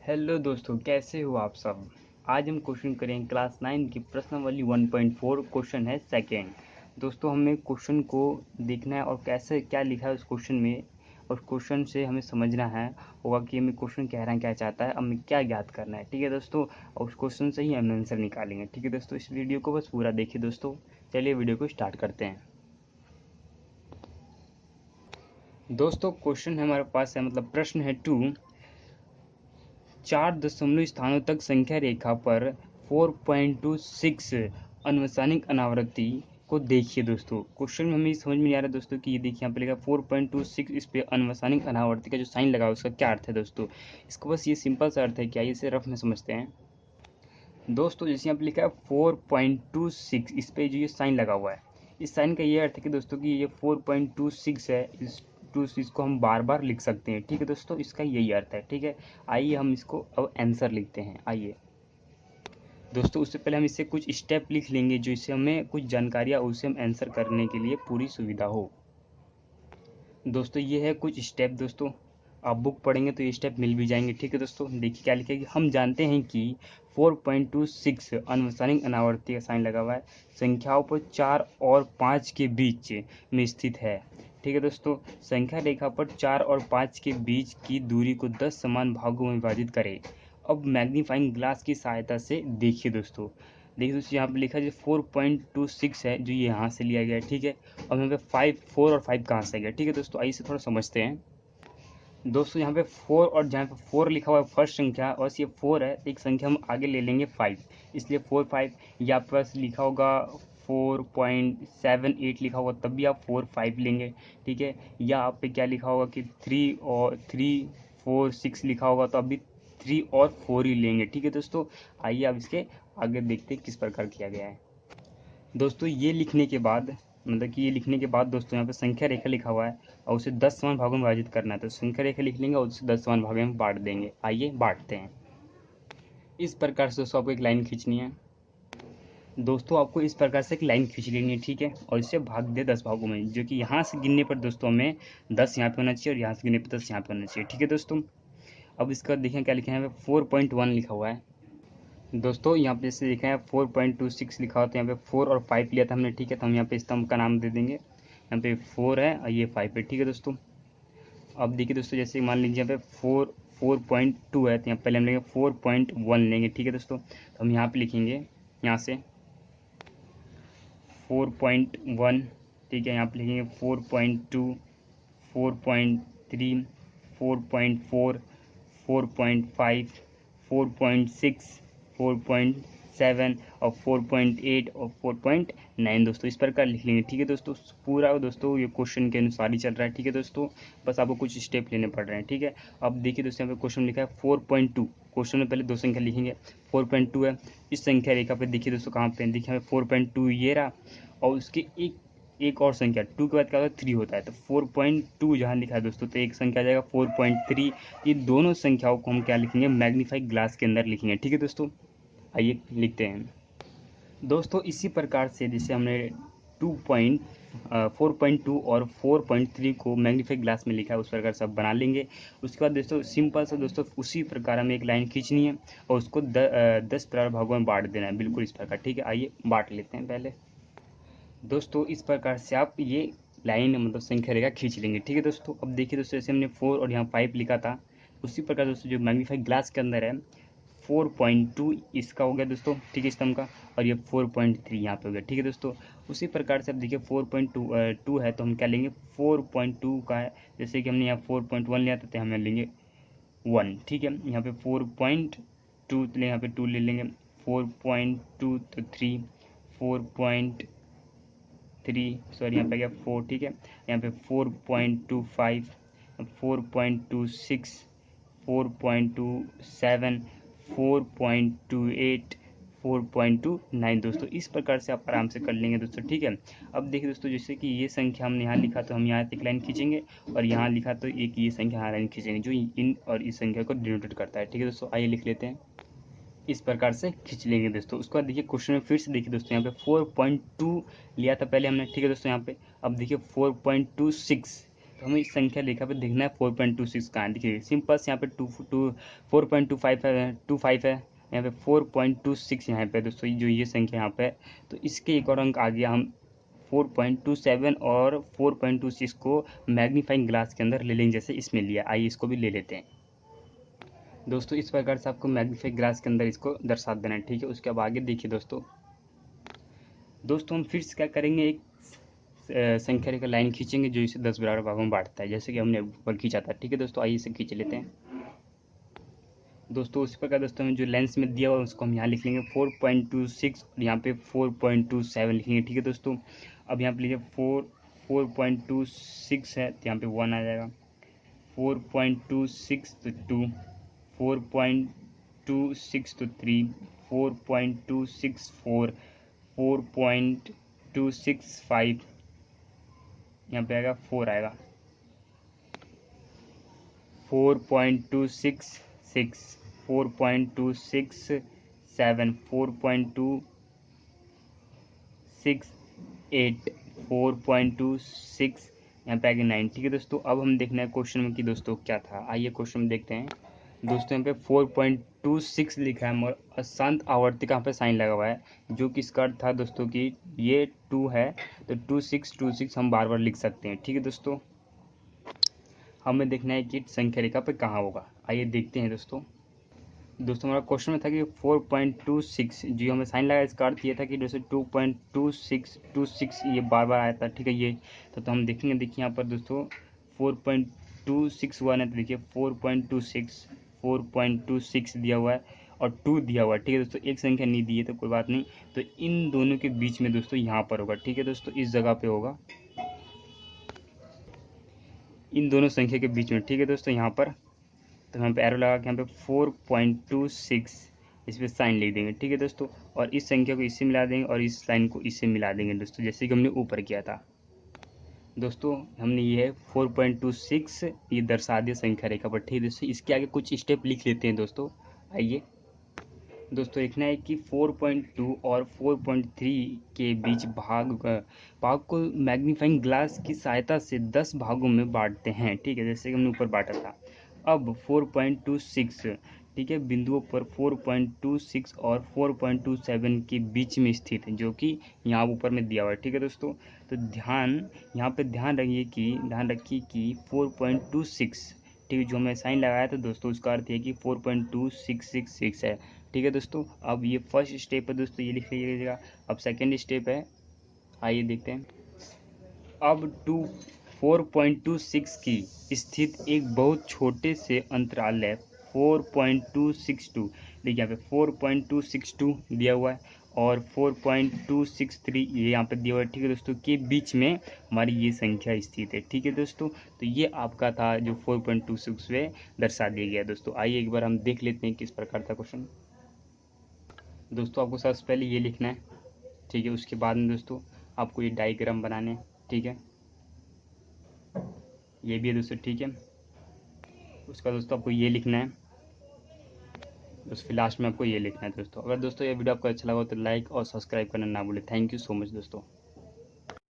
Hello दोस्तों, कैसे हो आप सब। आज हम क्वेश्चन करेंगे क्लास 9 की प्रश्नावली 1.4। क्वेश्चन है सेकेंड। दोस्तों, हमें क्वेश्चन को देखना है और कैसे क्या लिखा है उस क्वेश्चन में, और क्वेश्चन से हमें समझना है होगा कि हमें क्वेश्चन कह रहा है क्या चाहता है, हमें क्या ज्ञात करना है। ठीक है दोस्तों, और उस क्वेश्चन से ही हम आंसर निकालेंगे। ठीक है दोस्तों, इस वीडियो को बस पूरा देखिए दोस्तों। चलिए वीडियो को स्टार्ट करते हैं। दोस्तों, क्वेश्चन हमारे पास है, मतलब प्रश्न है 2। 4 दशमलव स्थानों तक संख्या रेखा पर 4.26 अनुवंशिक अनावृत्ति को देखिए। दोस्तों, क्वेश्चन में हमें समझ में नहीं आ रहा है दोस्तों कि ये देखिए यहाँ पे लिखा 4.26, इस पे अनुवंशिक अनावृत्ति का जो साइन लगा है उसका क्या अर्थ है दोस्तों। इसका बस ये सिंपल सा अर्थ है, क्या इसे रफ में समझते हैं दोस्तों। जैसे यहाँ पे लिखा है 4.26, इस पे जो ये साइन लगा हुआ है, इस साइन का ये अर्थ है कि दोस्तों कि ये 4.26 है, इस इसको हम बार बार लिख सकते हैं। ठीक है दोस्तों, इसका यही अर्थ है। ठीक है, आइए हम इसको अब आंसर लिखते हैं। आइए दोस्तों, उससे पहले हम इससे कुछ स्टेप लिख लेंगे, जो इससे हमें कुछ जानकारियाँ उसे हम आंसर करने के लिए पूरी सुविधा हो। दोस्तों, ये है कुछ स्टेप। दोस्तों, आप बुक पढ़ेंगे तो ये स्टेप मिल भी जाएंगे। ठीक है दोस्तों, देखिए क्या लिखा है कि हम जानते हैं कि 4.26 अनुवंशिक अनावृत्ति का साइन लगा हुआ है, संख्याओं पर 4 और 5 के बीच में स्थित है। ठीक है दोस्तों, संख्या रेखा पर 4 और 5 के बीच की दूरी को 10 समान भागों में विभाजित करें। अब मैग्नीफाइंग ग्लास की सहायता से देखिए दोस्तों। देखिए दोस्तों, यहाँ पे लिखा है जो 4.26 है, जो ये यहाँ से लिया गया है। ठीक है, अब यहाँ पे 4 और 5 कहाँ से आ गया। ठीक है दोस्तों, आइए इसे थोड़ा समझते हैं। दोस्तों, यहाँ पे 4 और जहाँ पे 4 लिखा हुआ है फर्स्ट संख्या, और ये 4 है, एक संख्या हम आगे ले लेंगे 5, इसलिए 4 5। या आपके पास लिखा होगा 4.78 लिखा होगा, तब भी आप 4 5 लेंगे। ठीक है, या आप पे क्या लिखा होगा कि 3 और 3 4 6 लिखा होगा, तो अभी 3 और 4 ही लेंगे। ठीक है दोस्तों, आइए अब इसके आगे देखते हैं किस प्रकार किया गया है। दोस्तों, ये लिखने के बाद, मतलब कि ये लिखने के बाद दोस्तों, यहाँ पे संख्या रेखा लिखा हुआ है और उसे 10 समान भागों में विभाजित करना है, तो संख्या रेखा लिख लेंगे और उसे 10 समान भागों में बांट देंगे। आइए बांटते हैं। इस प्रकार से दोस्तों आपको एक लाइन खींचनी है। दोस्तों, आपको इस प्रकार से एक लाइन खींच लेनी है। ठीक है, और इसे भाग दे 10 भागों में, जो कि यहाँ से गिनने पर दोस्तों हमें 10 यहाँ पे होना चाहिए और यहाँ से गिनने पर 10 यहाँ पे होना चाहिए। ठीक है दोस्तों, अब इसका देखें क्या लिखा है, यहाँ पे 4.1 लिखा हुआ है। दोस्तों, यहाँ पे जैसे लिखा है 4.26 लिखा हुआ, तो यहाँ पे 4 और 5 लिया था हमने। ठीक है, तो हम यहाँ पे स्तंभ का नाम दे देंगे। यहाँ पे 4 है और ये 5 है। ठीक है दोस्तों, अब देखिए दोस्तों, जैसे मान लीजिए यहाँ पे 4.2 है, तो यहाँ पहले हम लेंगे 4.1 लेंगे। ठीक है दोस्तों, तो हम यहाँ पे लिखेंगे, यहाँ से 4.1। ठीक है, यहाँ पे लिखेंगे 4.2, 4.3, 4.4, 4.5, 4.6, 4.7 और 4.8 और 4.9 दोस्तों इस प्रकार लिख लेंगे। ठीक है दोस्तों, पूरा दोस्तों ये क्वेश्चन के अनुसार ही चल रहा है। ठीक है दोस्तों, बस आपको कुछ स्टेप लेने पड़ रहे हैं। ठीक है, अब देखिए दोस्तों, यहाँ पे क्वेश्चन लिखा है 4.2। क्वेश्चन में पहले दो संख्या लिखेंगे, 4.2 है, इस संख्या रेखा पे देखिए दोस्तों कहाँ पे देखिए, हमें 4.2 ये रहा, और उसके एक और संख्या 2 के बाद क्या होता है 3 होता है, तो 4.2 जहाँ लिखा है दोस्तों, तो एक संख्या आ जाएगा 4.3। ये दोनों संख्याओं को हम क्या लिखेंगे, मैग्नीफाइड ग्लास के अंदर लिखेंगे। ठीक है दोस्तों, आइए लिखते हैं। दोस्तों, इसी प्रकार से जैसे हमने 4.2 और 4.3 को मैग्नीफाइड ग्लास में लिखा है, उस प्रकार सब बना लेंगे। उसके बाद दोस्तों सिंपल सा दोस्तों उसी प्रकार हमें एक लाइन खींचनी है और उसको 10 भागों में बांट देना है, बिल्कुल इस प्रकार। ठीक है, आइए बांट लेते हैं पहले। दोस्तों, इस प्रकार से आप ये लाइन मतलब संख्या रेखा खींच लेंगे। ठीक है दोस्तों, अब देखिए दोस्तों, जैसे हमने 4 और यहाँ 5 लिखा था, उसी प्रकार दोस्तों जो मैग्नीफाइड ग्लास के अंदर है 4.2 इसका हो गया दोस्तों। ठीक है, स्तंभ का, और ये 4.3 यहाँ पे हो गया। ठीक है दोस्तों, उसी प्रकार से अब देखिए 4.2 है, तो हम क्या लेंगे 4.2 का है, जैसे कि हमने यहाँ 4.1 लिया था, तो हम लेंगे 1। ठीक है, यहाँ पे 4.2 तो यहाँ पे 2 ले लेंगे, 4.2 तो 3, 4.3 सॉरी यहाँ पे गया 4। ठीक है, यहाँ पे 4.25, 4.26, 4.27, 4.28, 4.29 दोस्तों इस प्रकार से आप आराम से कर लेंगे दोस्तों। ठीक है, अब देखिए दोस्तों, जैसे कि ये संख्या हमने यहाँ लिखा, तो हम यहाँ एक लाइन खींचेंगे, और यहाँ लिखा तो एक ये संख्या यहाँ लाइन खींचेंगे, जो इन और इस संख्या को डिनोटेट करता है। ठीक है दोस्तों, आइए लिख लेते हैं। इस प्रकार से खींच लेंगे दोस्तों। उसके बाद देखिए क्वेश्चन में फिर से देखिए दोस्तों, यहाँ पे 4.2 लिया था पहले हमने। ठीक है दोस्तों, यहाँ पे अब देखिए 4.26, तो हमें इस संख्या रेखा पे देखना है 4.26 कहाँ है। देखिए सिंपल से यहाँ पे 4.25 है, 25 है, यहाँ पे 4.26 यहाँ पे दोस्तों जो ये संख्या यहाँ पे है, तो इसके एक और अंक आ गया। हम 4.27 और 4.26 को मैग्नीफाइंग ग्लास के अंदर ले लेंगे, जैसे इसमें लिया। आइए इसको भी ले लेते हैं दोस्तों। इस प्रकार से आपको मैग्नीफाइंग ग्लास के अंदर इसको दर्शा देना है, ठीक है। उसके अब आगे देखिए दोस्तों हम फिर से क्या करेंगे, एक संख्या रेखा लाइन खींचेंगे जो इसे 10 बराबर भागों में बांटता है, जैसे कि हमने ऊपर खींचा था, ठीक है दोस्तों। आइए इसे खींच लेते हैं दोस्तों। उस प्रकार दोस्तों हमें जो लेंस में दिया हुआ है उसको हम यहाँ लिख लेंगे 4.26 और यहाँ पे 4.27 लिखेंगे, ठीक है दोस्तों। अब यहाँ पे लिखिए 4.26 है तो यहाँ पे 1 आ जाएगा, 4.26 तो 2, 4.26 तो 3, 4.26 4, 4.265, यहाँ पे आएगा 4 आएगा, 4.266, 4.267, 4.268, 4.26, यहाँ पे आगे 9, ठीक है दोस्तों। अब हम देखना है क्वेश्चन में कि दोस्तों क्या था। आइए क्वेश्चन में देखते हैं दोस्तों। यहाँ पे 4.26 लिखा है और अशांत आवर्ती का यहाँ पे साइन लगा हुआ है, जो कि इसका अर्थ था दोस्तों कि ये 2 है, तो 2626 हम बार बार लिख सकते हैं, ठीक है दोस्तों। हमें देखना है कि संख्या रेखा पे कहाँ होगा। आइए देखते हैं दोस्तों हमारा क्वेश्चन में था कि 4.26 जो हमें साइन लगा, इसका अर्थ ये था कि जैसे 2.2626 ये बार बार आया था, ठीक है। ये तो हम देखेंगे, देखिए यहाँ पर दोस्तों 4.261 है, तो देखिए 4.26 दिया हुआ है और 2 दिया हुआ है, ठीक है दोस्तों। एक संख्या नहीं दी है तो कोई बात नहीं, तो इन दोनों के बीच में दोस्तों यहाँ पर होगा, ठीक है दोस्तों। इस जगह पे होगा, इन दोनों संख्या के बीच में, ठीक है दोस्तों। यहाँ पर तो यहाँ पे एरो लगा के यहाँ पे 4.26 इस पर साइन लिख देंगे, ठीक है दोस्तों। और इस संख्या को इससे मिला देंगे और इस लाइन को इससे मिला देंगे दोस्तों, जैसे कि हमने ऊपर किया था दोस्तों। हमने ये है 4.26 ये दर्शा दिया संख्या रेखा पर, ठीक है दोस्तों। इसके आगे कुछ स्टेप लिख लेते हैं दोस्तों। आइए दोस्तों देखना है कि 4.2 और 4.3 के बीच भाग को मैग्नीफाइंग ग्लास की सहायता से 10 भागों में बांटते हैं, ठीक है, जैसे कि हमने ऊपर बांटा था। अब 4.26 ठीक है बिंदुओं पर 4.26 और 4.27 के बीच में स्थित है, जो कि यहाँ ऊपर में दिया हुआ है, ठीक है दोस्तों। तो यहाँ पे ध्यान रखिए कि 4.26 ठीक है जो मैं साइन लगाया था दोस्तों, उसका अर्थ है कि 4.2666 है, ठीक है दोस्तों। अब ये फर्स्ट स्टेप है दोस्तों, ये लिख लीजिएगा। अब सेकेंड स्टेप है, आइए देखते हैं। अब 4.26 की स्थित एक बहुत छोटे से अंतराल है 4.262, देखिए यहाँ पे 4.262 दिया हुआ है और 4.263 ये यहाँ पे दिया हुआ है, ठीक है दोस्तों। के बीच में हमारी ये संख्या स्थित है, ठीक है दोस्तों। तो ये आपका था जो 4.26 में दर्शा दिया गया दोस्तों। आइए एक बार हम देख लेते हैं किस प्रकार था क्वेश्चन दोस्तों। आपको सबसे पहले ये लिखना है, ठीक है। उसके बाद में दोस्तों आपको ये डायग्राम बनाने हैं, ठीक है। ये भी है दोस्तों, ठीक है। उसका दोस्तों आपको ये लिखना है, दोस्तों फिर लास्ट में आपको ये लिखना है दोस्तों। अगर दोस्तों ये वीडियो आपको अच्छा लगा तो लाइक और सब्सक्राइब करना ना भूलें। थैंक यू सो मच दोस्तों।